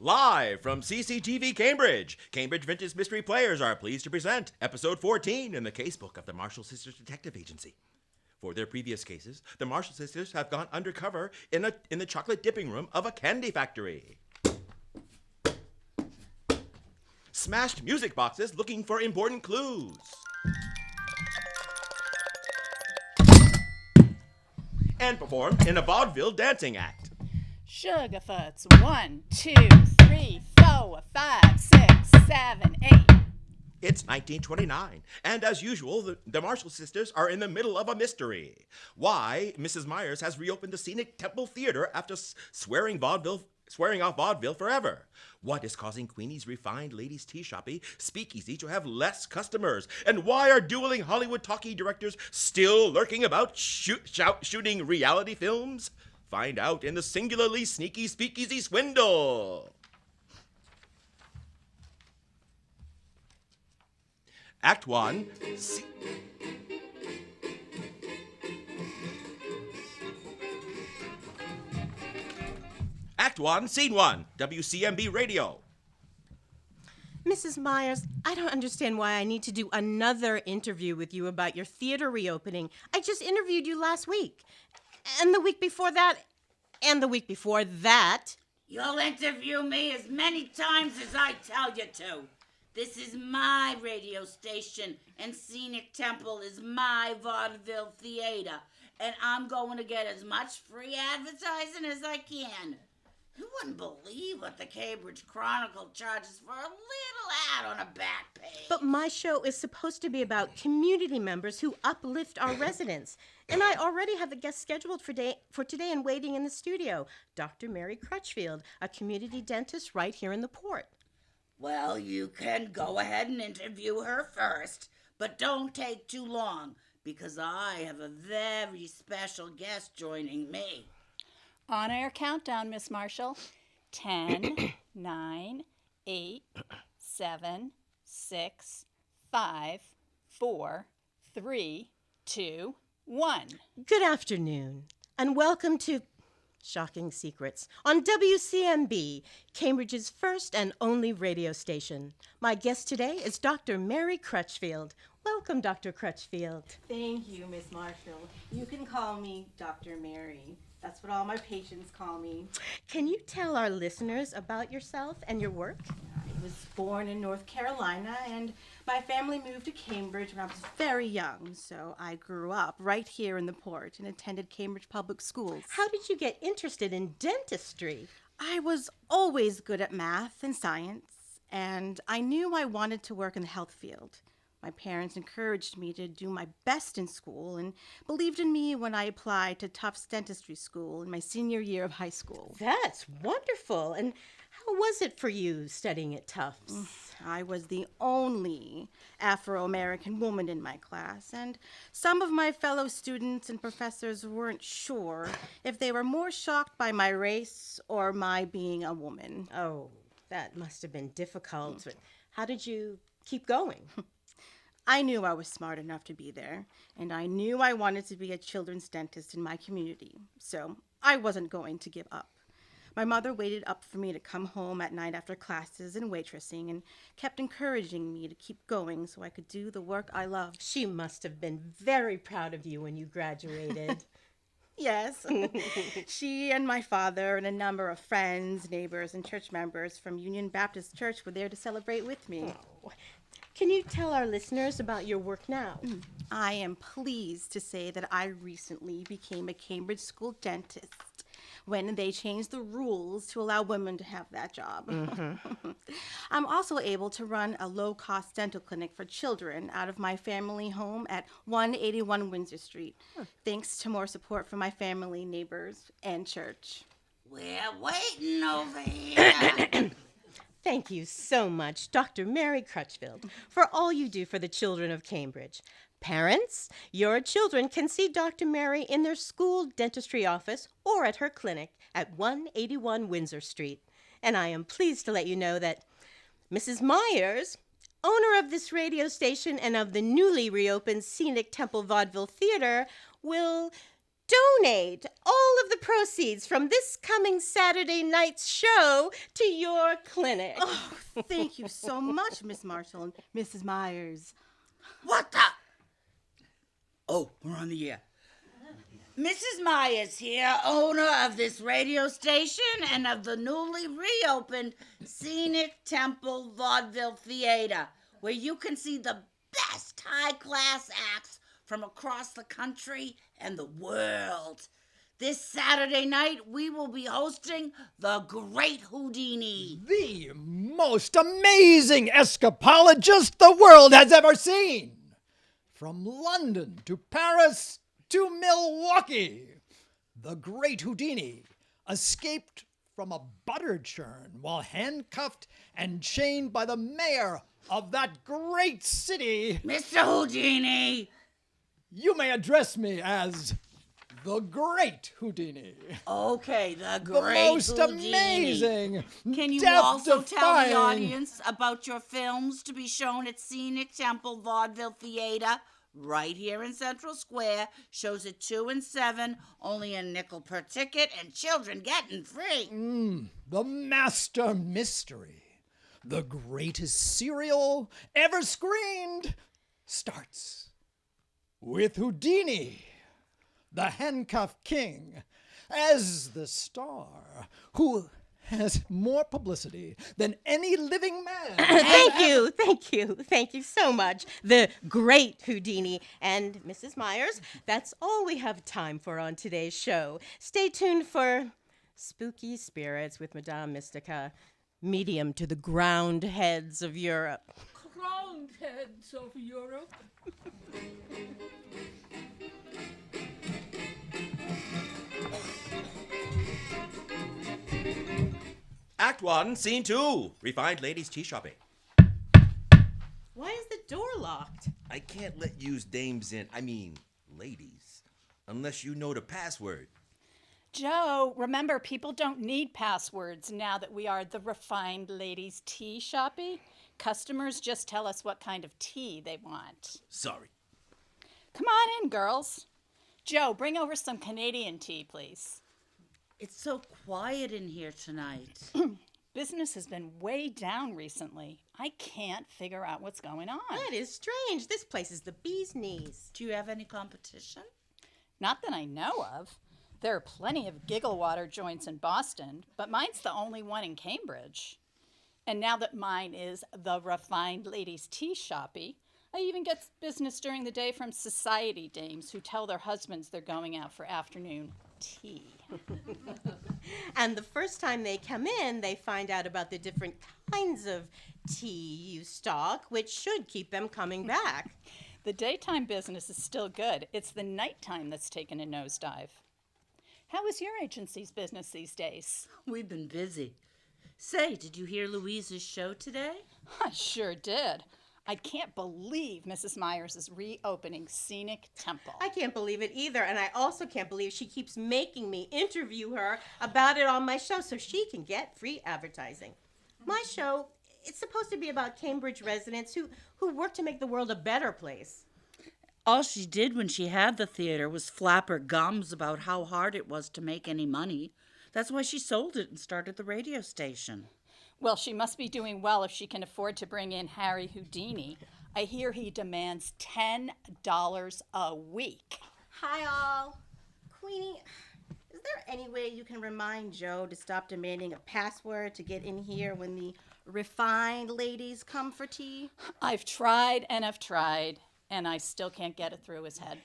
Live from CCTV Cambridge, Cambridge Vintage Mystery Players are pleased to present episode 14 in the Casebook of the Marshall Sisters Detective Agency. For their previous cases, the Marshall Sisters have gone undercover in the chocolate dipping room of a candy factory. Smashed music boxes looking for important clues. And performed in a vaudeville dancing act. Sugarfoots, 1, 2, 3, 4, 5, 6, 7, 8. It's 1929, and as usual, the Marshall Sisters are in the middle of a mystery. Why Mrs. Meyers has reopened the Scenic Temple Theater after swearing off vaudeville forever. What is causing Queenie's refined Ladies Tea Shoppe, Speakeasy, to have less customers? And why are dueling Hollywood talkie directors still lurking about shooting reality films? Find out in the singularly sneaky Speakeasy Swindle. Act 1. Act 1, Scene 1, WCMB Radio. Mrs. Meyers, I don't understand why I need to do another interview with you about your theater reopening. I just interviewed you last week. And the week before that. And the week before that. You'll interview me as many times as I tell you to. This is my radio station, and Scenic Temple is my vaudeville theater, and I'm going to get as much free advertising as I can. You wouldn't believe what the Cambridge Chronicle charges for a little ad on a back page. But my show is supposed to be about community members who uplift our residents. And I already have a guest scheduled for today and waiting in the studio, Dr. Mary Crutchfield, a community dentist right here in the port. Well, you can go ahead and interview her first, but don't take too long, because I have a very special guest joining me. On-air countdown, Miss Marshall. 10, 9, 8, 7, 6, 5, 4, 3, 2, 1. Good afternoon, and welcome to Shocking Secrets on WCMB, Cambridge's first and only radio station. My guest today is Dr. Mary Crutchfield. Welcome, Dr. Crutchfield. Thank you, Miss Marshall. You can call me Dr. Mary. That's what all my patients call me. Can you tell our listeners about yourself and your work? I was born in North Carolina, and my family moved to Cambridge when I was very young, so I grew up right here in the port and attended Cambridge Public Schools. How did you get interested in dentistry? I was always good at math and science, and I knew I wanted to work in the health field. My parents encouraged me to do my best in school and believed in me when I applied to Tufts Dentistry School in my senior year of high school. That's wonderful. And how was it for you studying at Tufts? I was the only Afro-American woman in my class, and some of my fellow students and professors weren't sure if they were more shocked by my race or my being a woman. Oh, that must have been difficult. But how did you keep going? I knew I was smart enough to be there, and I knew I wanted to be a children's dentist in my community, so I wasn't going to give up. My mother waited up for me to come home at night after classes and waitressing and kept encouraging me to keep going so I could do the work I loved. She must have been very proud of you when you graduated. Yes. She and my father and a number of friends, neighbors, and church members from Union Baptist Church were there to celebrate with me. Oh. Can you tell our listeners about your work now? I am pleased to say that I recently became a Cambridge school dentist when they changed the rules to allow women to have that job. Mm-hmm. I'm also able to run a low-cost dental clinic for children out of my family home at 181 Windsor Street, thanks to more support from my family, neighbors, and church. We're waiting over here. Thank you so much, Dr. Mary Crutchfield, for all you do for the children of Cambridge. Parents, your children can see Dr. Mary in their school dentistry office or at her clinic at 181 Windsor Street. And I am pleased to let you know that Mrs. Meyers, owner of this radio station and of the newly reopened Scenic Temple Vaudeville Theater, will donate all of the proceeds from this coming Saturday night's show to your clinic. Oh, thank you so much, Miss Marshall and Mrs. Meyers. What the? Oh, we're on the air. Mrs. Meyers here, owner of this radio station and of the newly reopened Scenic Temple Vaudeville Theater, where you can see the best high-class acts from across the country and the world. This Saturday night, we will be hosting The Great Houdini. The most amazing escapologist the world has ever seen. From London to Paris to Milwaukee, the Great Houdini escaped from a butter churn while handcuffed and chained by the mayor of that great city. Mr. Houdini! You may address me as the Great Houdini. Okay, the The Great most Houdini. amazing, Can you also tell the death-defying- audience about your films to be shown at Scenic Temple Vaudeville Theater right here in Central Square? Shows at 2 and 7, only a nickel per ticket, and children getting free. The master mystery, the greatest serial ever screened, starts with Houdini, the handcuffed king, as the star who has more publicity than any living man. Thank you so much, the Great Houdini. And Mrs. Meyers, that's all we have time for on today's show. Stay tuned for Spooky Spirits with Madame Mystica, medium to the ground heads of Europe. Crowned heads of Europe. Act 1, Scene 2. Refined Ladies Tea Shoppe. Why is the door locked? I can't let use dames in, ladies, unless you know the password. Joe, remember, people don't need passwords now that we are the Refined Ladies Tea Shoppe. Customers just tell us what kind of tea they want. Sorry. Come on in, girls. Joe, bring over some Canadian tea, please. It's so quiet in here tonight. Business has been way down recently. I can't figure out what's going on. That is strange. This place is the bee's knees. Do you have any competition? Not that I know of. There are plenty of giggle water joints in Boston, but mine's the only one in Cambridge. And now that mine is the Refined Ladies Tea Shoppe, I even get business during the day from society dames who tell their husbands they're going out for afternoon tea. And the first time they come in, they find out about the different kinds of tea you stock, which should keep them coming back. The daytime business is still good. It's the nighttime that's taken a nosedive. How is your agency's business these days? We've been busy. Say, did you hear Louise's show today? I sure did. I can't believe Mrs. Meyers is reopening Scenic Temple. I can't believe it either, and I also can't believe she keeps making me interview her about it on my show so she can get free advertising. My show, it's supposed to be about Cambridge residents who work to make the world a better place. All she did when she had the theater was flap her gums about how hard it was to make any money. That's why she sold it and started the radio station. Well, she must be doing well if she can afford to bring in Harry Houdini. I hear he demands $10 a week. Hi, all. Queenie, is there any way you can remind Joe to stop demanding a password to get in here when the refined ladies come for tea? I've tried, and I still can't get it through his head.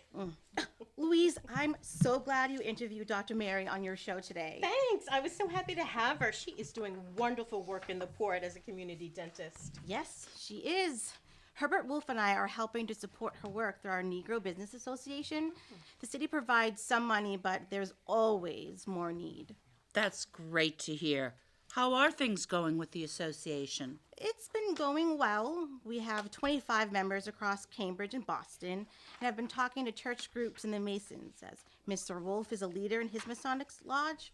Louise, I'm so glad you interviewed Dr. Mary on your show today. Thanks. I was so happy to have her. She is doing wonderful work in the port as a community dentist. Yes, she is. Herbert Wolf and I are helping to support her work through our Negro Business Association. The city provides some money, but there's always more need. That's great to hear. How are things going with the association? It's been going well. We have 25 members across Cambridge and Boston and have been talking to church groups in the Masons, as Mr. Wolf is a leader in his Masonic lodge.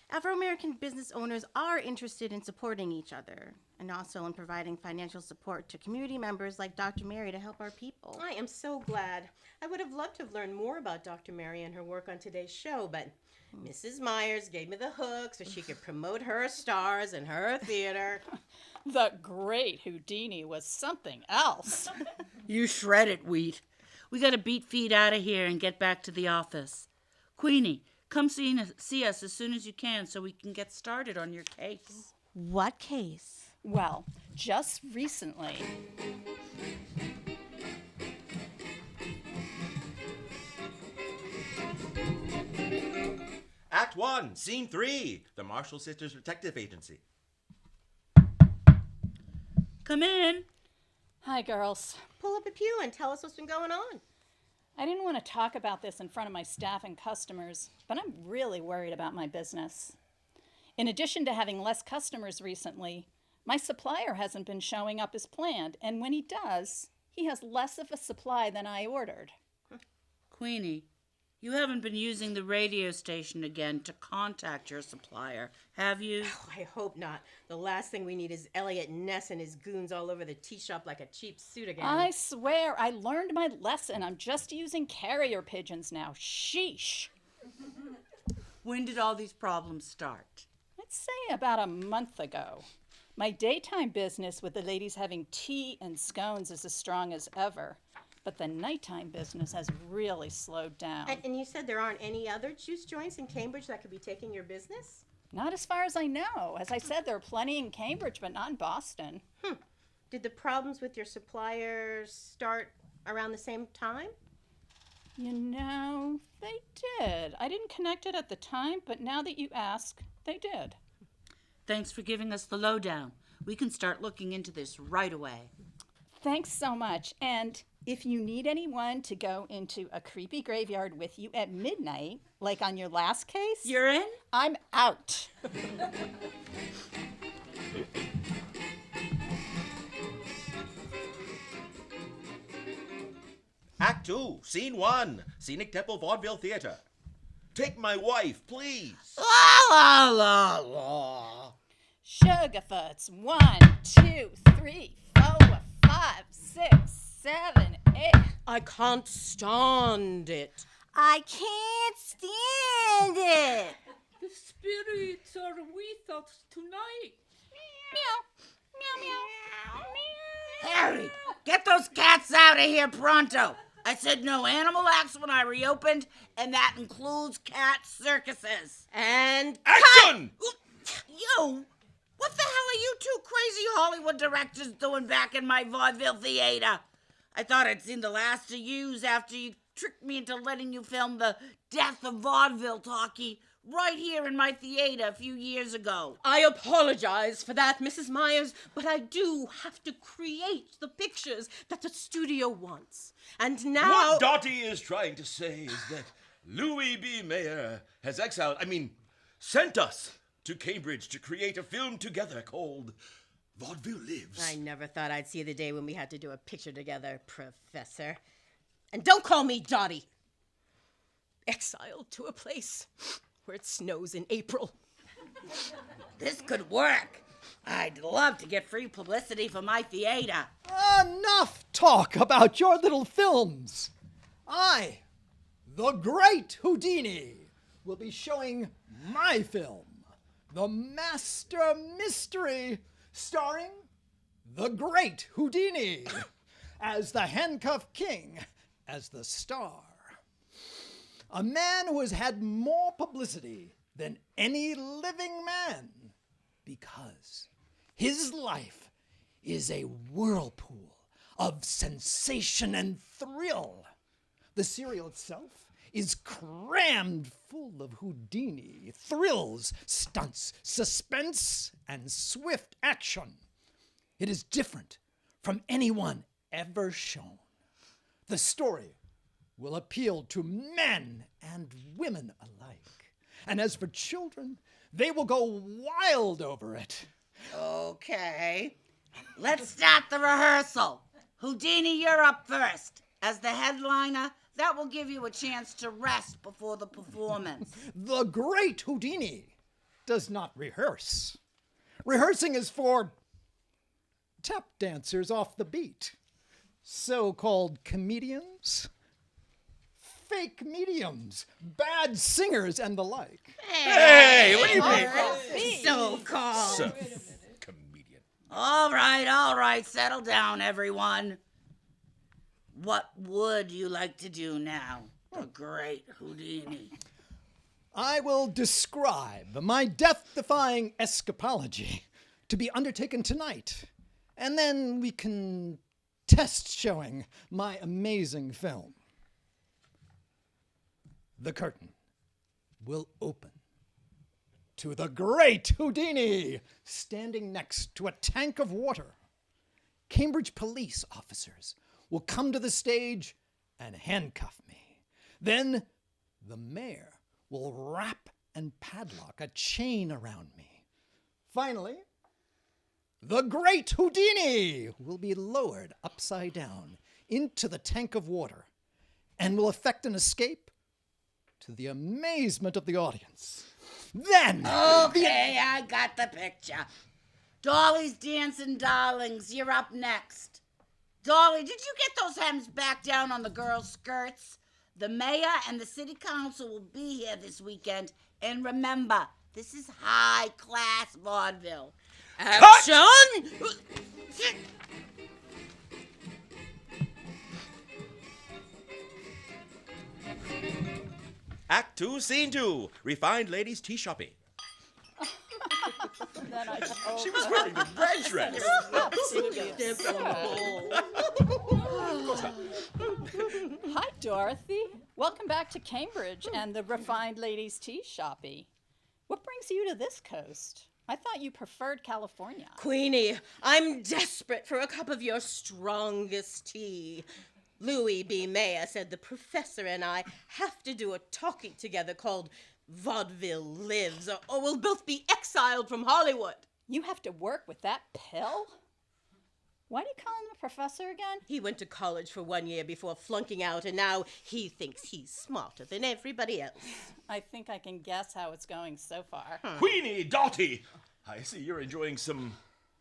Afro-American business owners are interested in supporting each other and also in providing financial support to community members like Dr. Mary to help our people. I am so glad. I would have loved to have learned more about Dr. Mary and her work on today's show, but Mrs. Myers gave me the hook so she could promote her stars and her theater. The great Houdini was something else. You shred it, Wheat. We gotta beat feet out of here and get back to the office. Queenie, come see us as soon as you can so we can get started on your case. What case? Well, just recently. Act 1, Scene 3, the Marshall Sisters Detective Agency. Come in. Hi, girls. Pull up a pew and tell us what's been going on. I didn't want to talk about this in front of my staff and customers, but I'm really worried about my business. In addition to having less customers recently, my supplier hasn't been showing up as planned, and when he does, he has less of a supply than I ordered. Queenie, you haven't been using the radio station again to contact your supplier, have you? Oh, I hope not. The last thing we need is Elliot Ness and his goons all over the tea shop like a cheap suit again. I swear, I learned my lesson. I'm just using carrier pigeons now. Sheesh. When did all these problems start? I'd say about a month ago. My daytime business with the ladies having tea and scones is as strong as ever. But the nighttime business has really slowed down. And you said there aren't any other juice joints in Cambridge that could be taking your business? Not as far as I know. As I said, there are plenty in Cambridge, but not in Boston. Did the problems with your suppliers start around the same time? You know, they did. I didn't connect it at the time, but now that you ask, they did. Thanks for giving us the lowdown. We can start looking into this right away. Thanks so much. And if you need anyone to go into a creepy graveyard with you at midnight, like on your last case, You're in? I'm out. Act 2, Scene 1, Scenic Temple Vaudeville Theater. Take my wife, please. La la la la. Sugarfoots, 1, 2, 3, 4, 5, 6, 7, 8. I can't stand it. I can't stand it. The spirits are with us tonight. Meow, meow, meow. Harry, get those cats out of here pronto. I said no animal acts when I reopened, and that includes cat circuses. And Action! You, what the hell are you two crazy Hollywood directors doing back in my vaudeville theater? I thought I'd seen the last of yous after you tricked me into letting you film the Death of Vaudeville talkie right here in my theater a few years ago. I apologize for that, Mrs. Myers, but I do have to create the pictures that the studio wants. And now... What Dottie is trying to say is that Louis B. Mayer has sent us to Cambridge to create a film together called Vaudeville Lives. I never thought I'd see the day when we had to do a picture together, Professor. And don't call me Dottie. Exiled to a place where it snows in April. This could work. I'd love to get free publicity for my theater. Enough talk about your little films. I, the great Houdini, will be showing my film, The Master Mystery, starring the great Houdini as the handcuffed king, as the star. A man who has had more publicity than any living man, because his life is a whirlpool of sensation and thrill. The serial itself is crammed full of Houdini, thrills, stunts, suspense, and swift action. It is different from anyone ever shown. The story will appeal to men and women alike. And as for children, they will go wild over it. Okay, let's start the rehearsal. Houdini, you're up first. As the headliner, that will give you a chance to rest before the performance. The great Houdini does not rehearse. Rehearsing is for tap dancers off the beat, so-called comedians, fake mediums, bad singers, and the like. Hey, what do you mean? So-called. So, comedian. All right, settle down, everyone. What would you like to do now, the great Houdini? I will describe my death-defying escapology to be undertaken tonight, and then we can test showing my amazing film. The curtain will open to the great Houdini standing next to a tank of water. Cambridge police officers will come to the stage and handcuff me. Then the mayor will wrap and padlock a chain around me. Finally, the great Houdini will be lowered upside down into the tank of water and will effect an escape to the amazement of the audience. Then... Okay, I got the picture. Dolly's Dancing Darlings, you're up next. Dolly, did you get those hems back down on the girls' skirts? The mayor and the city council will be here this weekend. And remember, this is high-class vaudeville. Action! Act 2, Scene 2. Refined Ladies Tea Shoppe. Then I told She was wearing the red dress. Hi, Dorothy. Welcome back to Cambridge and the Refined Ladies Tea Shoppe. What brings you to this coast? I thought you preferred California. Queenie, I'm desperate for a cup of your strongest tea. Louis B. Mayer said the professor and I have to do a talkie together called Vaudeville Lives, or we'll both be exiled from Hollywood. You have to work with that pill? Why do you call him a professor again? He went to college for 1 year before flunking out, and now he thinks he's smarter than everybody else. I think I can guess how it's going so far. Queenie, Dottie. I see you're enjoying some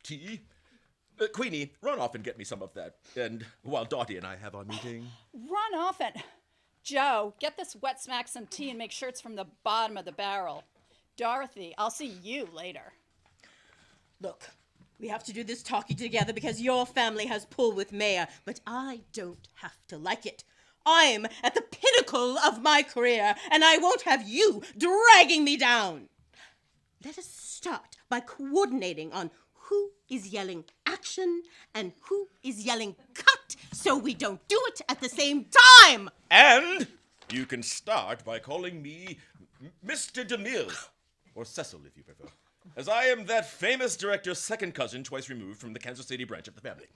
tea. Queenie, run off and get me some of that. And while Dottie and I have our meeting... Run off and... Joe, get this wet smack some tea and make sure it's from the bottom of the barrel. Dorothy, I'll see you later. Look, we have to do this talkie together because your family has pull with Mayor, but I don't have to like it. I'm at the pinnacle of my career, and I won't have you dragging me down. Let us start by coordinating on who is yelling action and who is yelling cut so we don't do it at the same time. And you can start by calling me Mr. DeMille, or Cecil if you prefer, as I am that famous director's second cousin twice removed from the Kansas City branch of the family.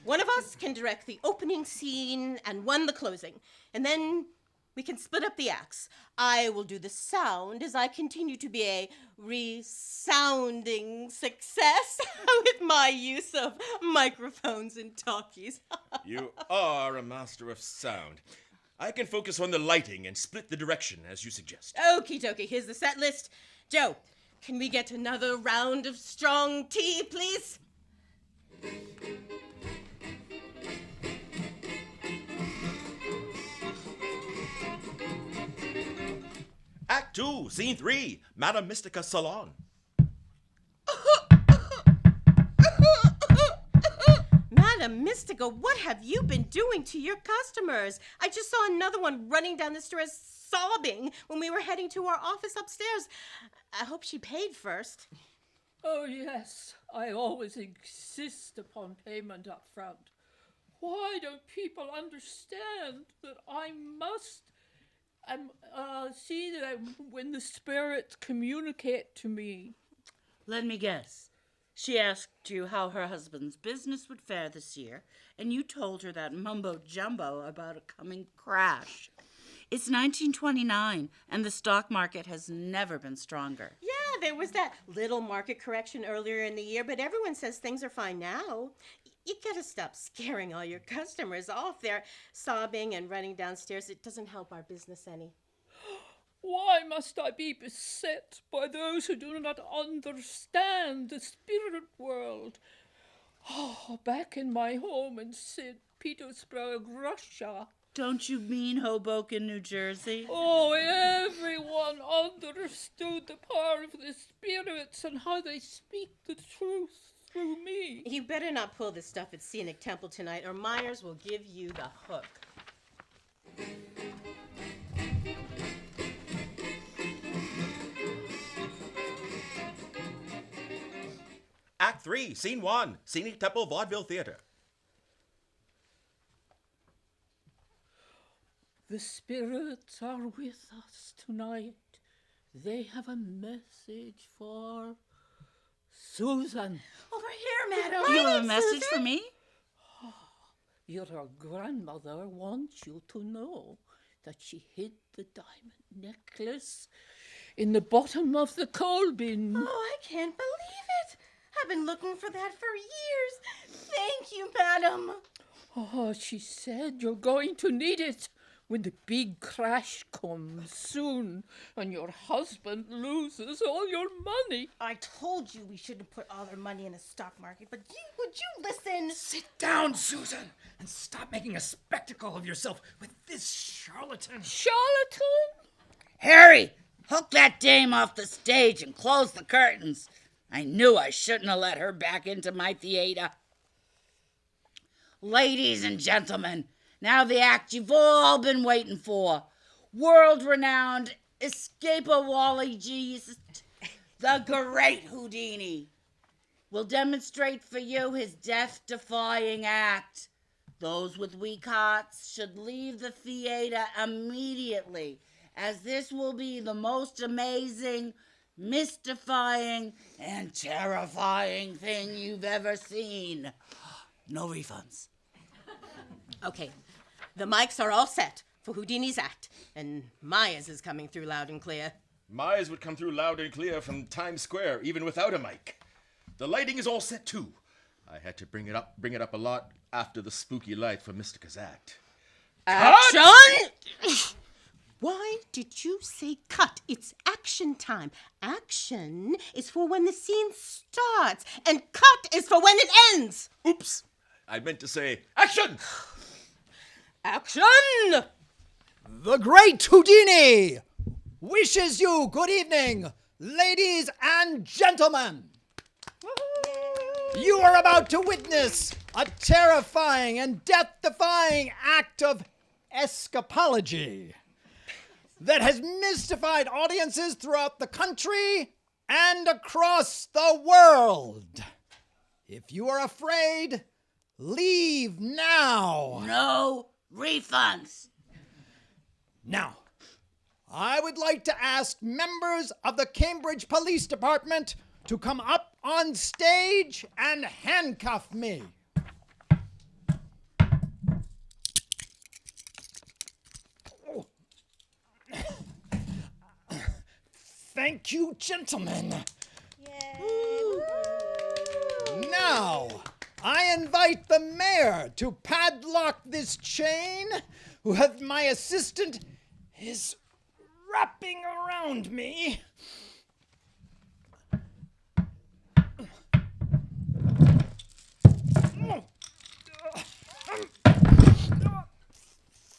One of us can direct the opening scene and one the closing, and then we can split up the acts. I will do the sound as I continue to be a resounding success with my use of microphones and talkies. You are a master of sound. I can focus on the lighting and split the direction as you suggest. Okie dokie, here's the set list. Joe, can we get another round of strong tea, please? Act 2, Scene 3, Madame Mystica Salon. Madam Mystica, what have you been doing to your customers? I just saw another one running down the stairs sobbing when we were heading to our office upstairs. I hope she paid first. Oh, yes, I always insist upon payment up front. Why don't people understand that I must see them when the spirits communicate to me? Let me guess. She asked you how her husband's business would fare this year, and you told her that mumbo-jumbo about a coming crash. It's 1929, and the stock market has never been stronger. Yeah, there was that little market correction earlier in the year, but everyone says things are fine now. You gotta stop scaring all your customers off. They're sobbing and running downstairs. It doesn't help our business any. Why must I be beset by those who do not understand the spirit world? Oh, back in my home in St. Petersburg, Russia. Don't you mean Hoboken, New Jersey? Oh, everyone understood the power of the spirits and how they speak the truth through me. You better not pull this stuff at Scenic Temple tonight, or Meyers will give you the hook. Act 3, Scene 1, Scenic Temple Vaudeville Theater. The spirits are with us tonight. They have a message for Susan. Over here, madam. You have a message for me? Your grandmother wants you to know that she hid the diamond necklace in the bottom of the coal bin. Oh, I can't believe it. I've been looking for that for years. Thank you, madam. Oh, she said you're going to need it when the big crash comes soon and your husband loses all your money. I told you we shouldn't put all our money in the stock market, but would you listen? Sit down, Susan, and stop making a spectacle of yourself with this charlatan. Charlatan? Harry, hook that dame off the stage and close the curtains. I knew I shouldn't have let her back into my theater. Ladies and gentlemen, now the act you've all been waiting for. World-renowned escapologist, the great Houdini, will demonstrate for you his death-defying act. Those with weak hearts should leave the theater immediately, as this will be the most amazing, mystifying, and terrifying thing you've ever seen. No refunds. Okay, the mics are all set for Houdini's act, and Meyers is coming through loud and clear. Meyers would come through loud and clear from Times Square, even without a mic. The lighting is all set, too. I had to bring it up a lot after the spooky light for Mr. Kazat. Action! Why did you say cut? It's action time. Action is for when the scene starts, and cut is for when it ends. Oops! I meant to say, action! Action! The great Houdini wishes you good evening, ladies and gentlemen. You are about to witness a terrifying and death-defying act of escapology that has mystified audiences throughout the country and across the world. If you are afraid, leave now. No refunds. Now, I would like to ask members of the Cambridge Police Department to come up on stage and handcuff me. Thank you, gentlemen. Yay. Now, I invite the mayor to padlock this chain, with my assistant is wrapping around me.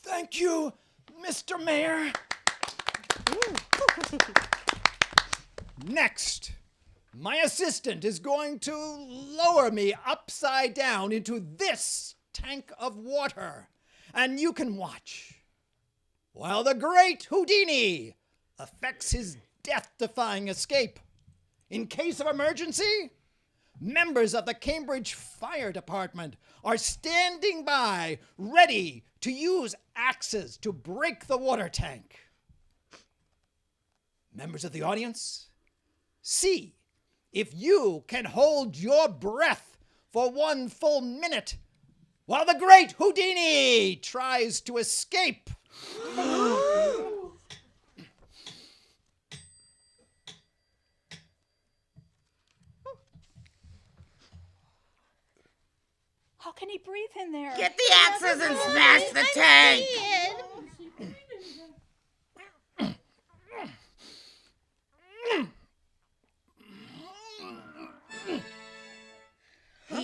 Thank you, Mr. Mayor. Next, my assistant is going to lower me upside down into this tank of water, and you can watch while the great Houdini effects his death-defying escape. In case of emergency, members of the Cambridge Fire Department are standing by, ready to use axes to break the water tank. Members of the audience, see if you can hold your breath for 1 full minute while the great Houdini tries to escape. How can he breathe in there? Get the axes and smash the tank.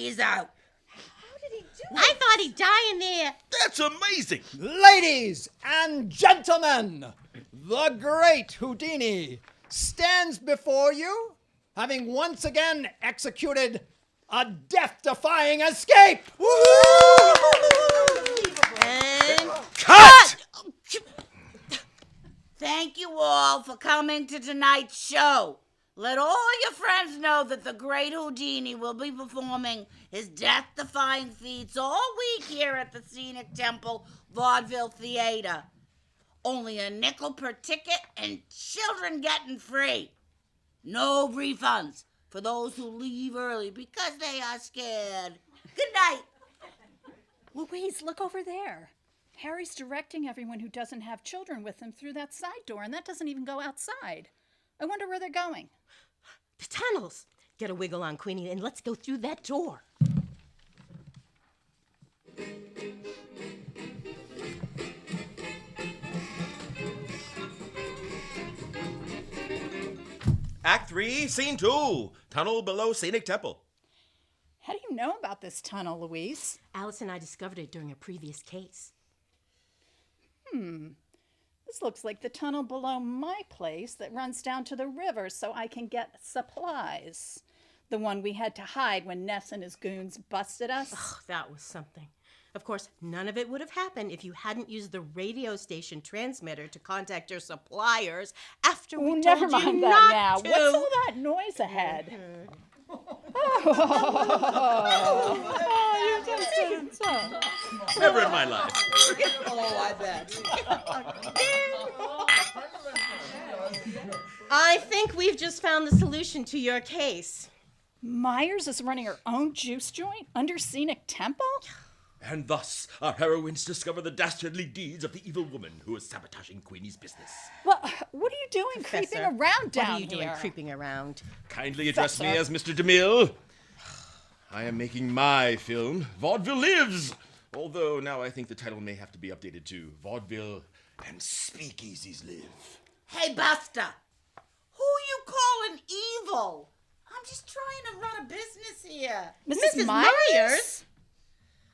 is out. I thought he'd die in there. That's amazing! Ladies and gentlemen, the great Houdini stands before you, having once again executed a death-defying escape. And Cut! Thank you all for coming to tonight's show. Let all your friends know that the great Houdini will be performing his death-defying feats all week here at the Scenic Temple Vaudeville Theater. Only a nickel per ticket and children getting free. No refunds for those who leave early because they are scared. Good night. Louise, look over there. Harry's directing everyone who doesn't have children with him through that side door, and that doesn't even go outside. I wonder where they're going. the tunnels. Get a wiggle on, Queenie, and let's go through that door. Act 3, Scene 2, Tunnel Below Scenic Temple. How do you know about this tunnel, Louise? Alice and I discovered it during a previous case. This looks like the tunnel below my place that runs down to the river so I can get supplies. The one we had to hide when Ness and his goons busted us. Oh, that was something. Of course, none of it would have happened if you hadn't used the radio station transmitter to contact your suppliers after we told Never you mind not that now. to. What's all that noise ahead? You just didn't say. Never in my life. Oh, I bet. I think we've just found the solution to your case. Meyers is running her own juice joint under Scenic Temple? And thus, our heroines discover the dastardly deeds of the evil woman who is sabotaging Queenie's business. Well, what are you doing creeping Professor, around down What are you doing here? creeping around? Kindly address me Professor. as Mr. DeMille. I am making my film, Vaudeville Lives. Although now I think the title may have to be updated to Vaudeville and Speakeasies Live. Hey, Buster. Who you calling evil? I'm just trying to run a business here. Mrs. Meyers?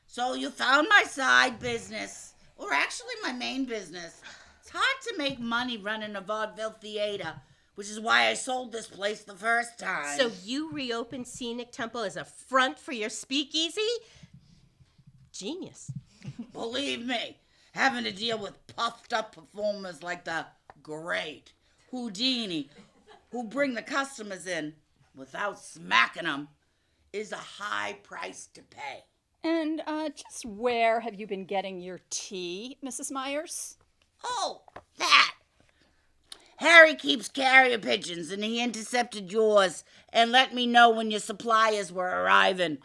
So you found my side business, or actually my main business. It's hard to make money running a vaudeville theater, which is why I sold this place the first time. So you reopened Scenic Temple as a front for your speakeasy? Genius. Believe me, having to deal with puffed up performers like the great Houdini, who bring the customers in without smacking them, is a high price to pay. And just where have you been getting your tea, Mrs. Meyers? Oh, that. Harry keeps carrier pigeons, and he intercepted yours and let me know when your suppliers were arriving.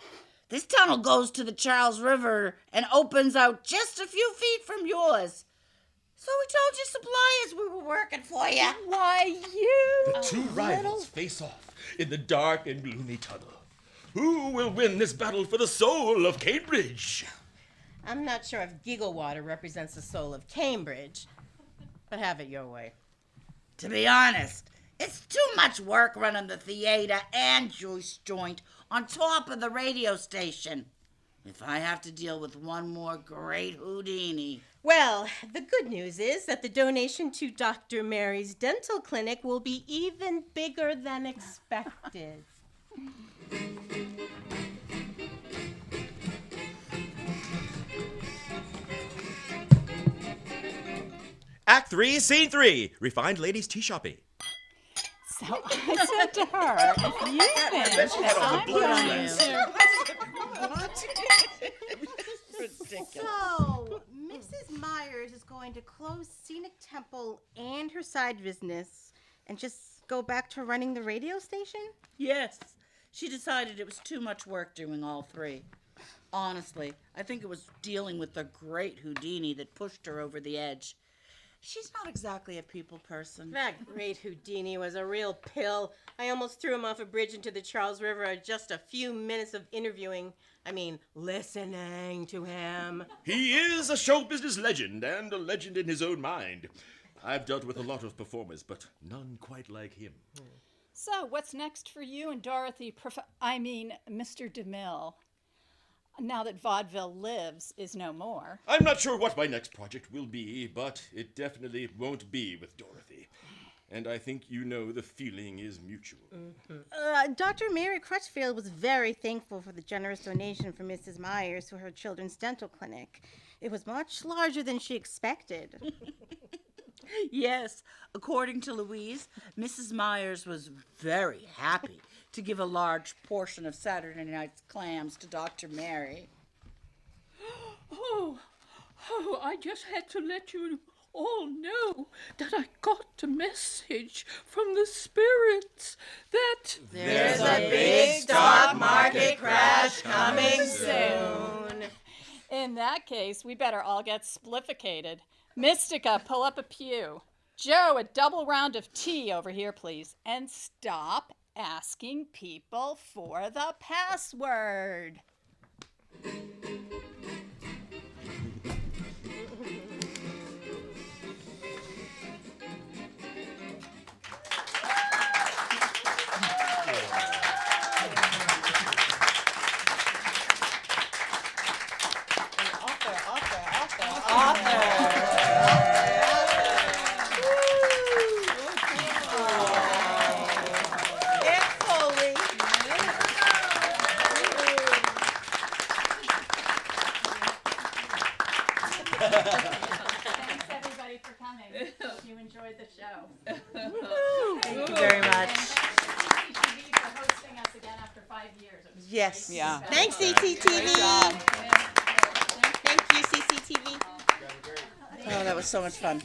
This tunnel goes to the Charles River and opens out just a few feet from yours. So we told your suppliers we were working for you. Why, you... The two rivals face off in the dark and gloomy tunnel. Who will win this battle for the soul of Cambridge? I'm not sure if Giggle Water represents the soul of Cambridge, but have it your way. To be honest, it's too much work running the theater and juice joint on top of the radio station. If I have to deal with one more great Houdini. Well, the good news is that the donation to Dr. Mary's dental clinic will be even bigger than expected. Act 3, Scene 3, Refined Ladies Tea Shoppe. So I said to her, if you think that I'm going to... So, Mrs. Meyers is going to close Scenic Temple and her side business and just go back to running the radio station? Yes, she decided it was too much work doing all three. Honestly, I think it was dealing with the great Houdini that pushed her over the edge. She's not exactly a people person. That great Houdini was a real pill. I almost threw him off a bridge into the Charles River at just a few minutes of listening to him. He is a show business legend and a legend in his own mind. I've dealt with a lot of performers, but none quite like him. So what's next for you and Dorothy, Mr. DeMille? now that Vaudeville lives is no more. I'm not sure what my next project will be, but it definitely won't be with Dorothy. And I think you know the feeling is mutual. Dr. Mary Crutchfield was very thankful for the generous donation from Mrs. Meyers to her children's dental clinic. It was much larger than she expected. Yes, according to Louise, Mrs. Meyers was very happy to give a large portion of Saturday night's clams to Dr. Mary. Oh, I just had to let you all know that I got a message from the spirits that There's a big stock market crash coming soon. In that case, we better all get splifficated. Mystica, pull up a pew. Joe, a double round of tea over here, please. And stop asking people for the password. Thanks, everybody, for coming. Hope you enjoyed the show. Thank you very much. CCTV for hosting us again after 5 years. It was Yes. great. Yeah. Thanks, CCTV. Thank Thank you, CCTV. Oh, that was so much fun.